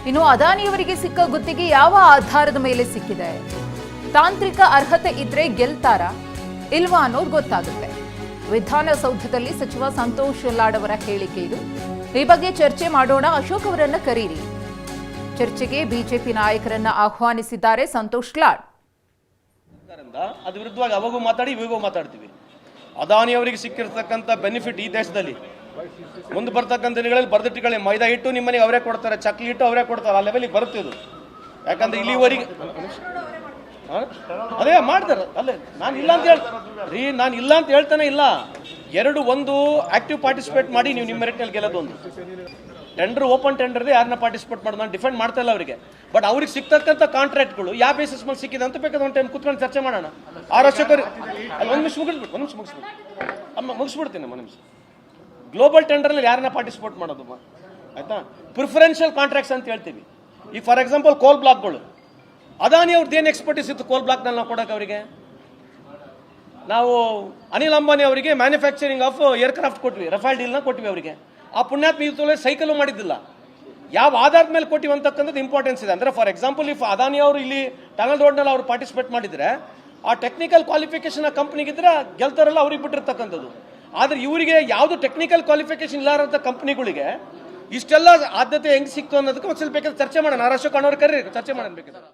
ಇನ್ನು ಅದಾನಿಯವರಿಗೆ ಸಿಕ್ಕ ಗುತ್ತಿಗೆ ಯಾವ ಆಧಾರದ ಮೇಲೆ ಸಿಕ್ಕಿದೆ? ತಾಂತ್ರಿಕ ಅರ್ಹತೆ ಇದ್ರೆ ಗೆಲ್ತಾರಾ ಇಲ್ವಾ ಅನ್ನೋದು ಗೊತ್ತಾಗುತ್ತೆ. ವಿಧಾನಸೌಧದಲ್ಲಿ ಸಚಿವ ಸಂತೋಷ್ ಲಾಡ್ ಅವರ ಹೇಳಿಕೆ ಇದು. ಈ ಬಗ್ಗೆ ಚರ್ಚೆ ಮಾಡೋಣ, ಅಶೋಕ್ ಅವರನ್ನ ಕರೀರಿ. ಚರ್ಚೆಗೆ ಬಿಜೆಪಿ ನಾಯಕರನ್ನ ಆಹ್ವಾನಿಸಿದ್ದಾರೆ ಸಂತೋಷ್ ಲಾಡ್. ಅದ್ರ ವಿರುದ್ಧವಾಗಿ ಅವಾಗೂ ಮಾತಾಡಿ ಇವಾಗೂ ಮಾತಾಡ್ತೀವಿ. ಅದಾನಿ ಅವರಿಗೆ ಸಿಕ್ಕಿರ್ತಕ್ಕಂಥ ಬೆನಿಫಿಟ್ ಈ ದೇಶದಲ್ಲಿ ಮುಂದೆ ಬರ್ತಕ್ಕಂಥ ದಿನಗಳಲ್ಲಿ ಬರ್ದಿಟ್ಟುಗಳೇ ಮೈದಾ ಹಿಟ್ಟು ನಿಮ್ಮನೆಗೆ ಅವರೇ ಕೊಡ್ತಾರೆ, ಚಕ್ಲಿ ಹಿಟ್ಟು ಅವರೇ ಕೊಡ್ತಾರೆ, ಆ ಲೆವೆಲಿಗೆ ಬರುತ್ತೆ ಇದು. ಯಾಕಂದ್ರೆ ಇಲ್ಲಿವರೆಗೆ ಅದೇ ಮಾಡ್ತಾರೆ. ಅಲ್ಲೇ ನಾನು ಇಲ್ಲ ಅಂತ ಹೇಳ್ರಿ, ನಾನು ಇಲ್ಲ ಅಂತ ಹೇಳ್ತಾನೆ ಇಲ್ಲ. ಒಂದು ಆಕ್ಟಿವ್ ಪಾರ್ಟಿಸಿಪೇಟ್ ಮಾಡಿ ನೀವು ನಿಮ್ಮ ಮೆರಿಟ್ನಲ್ಲಿ ಗೆಲ್ಲೋದು. ಒಂದು ಟೆಂಡರ್, ಓಪನ್ ಟೆಂಡರ್ ಯಾರನ್ನ ಪಾರ್ಟಿಸಿಪೇಟ್ ಮಾಡೋದು ನಾನು ಡಿಫೆಂಡ್ ಮಾಡ್ತಾ ಇಲ್ಲ ಅವರಿಗೆ. ಬಟ್ ಅವ್ರಿಗೆ ಸಿಗ್ತಕ್ಕಂಥ ಕಾಂಟ್ರಾಕ್ಟ್ಗಳು ಯಾವ ಬೇಸಿಸ್ ಮೇಲೆ ಸಿಕ್ಕಿದೆ ಅಂತ ಬೇಕಾದ್ರೆ ಒಂದು ಟೈಮ್ ಕುತ್ಕೊಂಡು ಚರ್ಚೆ ಮಾಡೋಣ. ಅಶೋಕರು ಅಲ್ಲಿ ಒಂದು ನಿಮಿಷ ಮುಗಿಸ್ಬಿಡ್ತೀನಿ. ಒಂದು ನಿಮಿಷ. ಗ್ಲೋಬಲ್ ಟೆಂಡರ್ನಲ್ಲಿ ಯಾರನ್ನ ಪಾರ್ಟಿಸಿಪೇಟ್ ಮಾಡೋದು ಆಯ್ತಾ? ಪ್ರಿಫರೆನ್ಷಿಯಲ್ ಕಾಂಟ್ರಾಕ್ಟ್ಸ್ ಅಂತ ಹೇಳ್ತೀವಿ. ಈಗ ಫಾರ್ ಎಕ್ಸಾಂಪಲ್ ಕೋಲ್ ಬ್ಲಾಕ್ಗಳು, ಅದಾನಿ ಅವ್ರದ್ದು ಏನು ಎಕ್ಸ್ಪರ್ಟೀಸ್ ಇತ್ತು ಕೋಲ್ ಬ್ಲಾಕ್ನಲ್ಲಿ ನಾವು ಕೊಡೋಕೆ ಅವರಿಗೆ? ನಾವು ಅನಿಲ್ ಅಂಬಾನಿ ಅವರಿಗೆ ಮ್ಯಾನುಫ್ಯಾಕ್ಚರಿಂಗ್ ಆಫ್ ಏರ್ಕ್ರಾಫ್ಟ್ ಕೊಟ್ವಿ, ರಫೇಲ್ ಡೀಲ್ನ ಕೊಟ್ವಿ ಅವರಿಗೆ. ಆ ಪುಣ್ಯಾತ್ಮ ಇವತ್ತು ಸೈಕಲ್ ಮಾಡಿದ್ದಿಲ್ಲ. ಯಾವ ಆಧಾರದ ಮೇಲೆ ಕೊಟ್ಟಿವಿ ಅಂತಕ್ಕಂಥದ್ದು ಇಂಪಾರ್ಟೆನ್ಸ್ ಇದೆ. ಅಂದರೆ ಫಾರ್ ಎಕ್ಸಾಂಪಲ್ ಇಫ್ ಅದಾನಿ ಅವರು ಇಲ್ಲಿ ಟನಲ್ ರೋಡ್ನಲ್ಲಿ ಅವರು ಪಾರ್ಟಿಸಿಪೇಟ್ ಮಾಡಿದರೆ ಆ ಟೆಕ್ನಿಕಲ್ ಕ್ವಾಲಿಫಿಕೇಶನ್ ಆ ಕಂಪ್ನಿಗಿದ್ರೆ ಗೆಲ್ತಾರಲ್ಲ ಅವ್ರಿಗೆ ಬಿಟ್ಟಿರ್ತಕ್ಕಂಥದ್ದು. ಆದರೆ ಇವರಿಗೆ ಯಾವುದು ಟೆಕ್ನಿಕಲ್ ಕ್ವಾಲಿಫಿಕೇಶನ್ ಇಲ್ಲಾರಂಥ ಕಂಪ್ನಿಗಳಿಗೆ ಇಷ್ಟೆಲ್ಲ ಆದ್ಯತೆ ಹೆಂಗೆ ಸಿಕ್ತು ಅನ್ನೋದಕ್ಕೆ ಒಂದು ಸ್ವಲ್ಪ ಬೇಕಾದ್ರೆ ಚರ್ಚೆ ಮಾಡೋಣ. ಅಶೋಕ್ ಅಣ್ಣವ್ರು ಕರೀರಿ, ಚರ್ಚೆ ಮಾಡೋಣ ಬೇಕಾದ್ರೆ.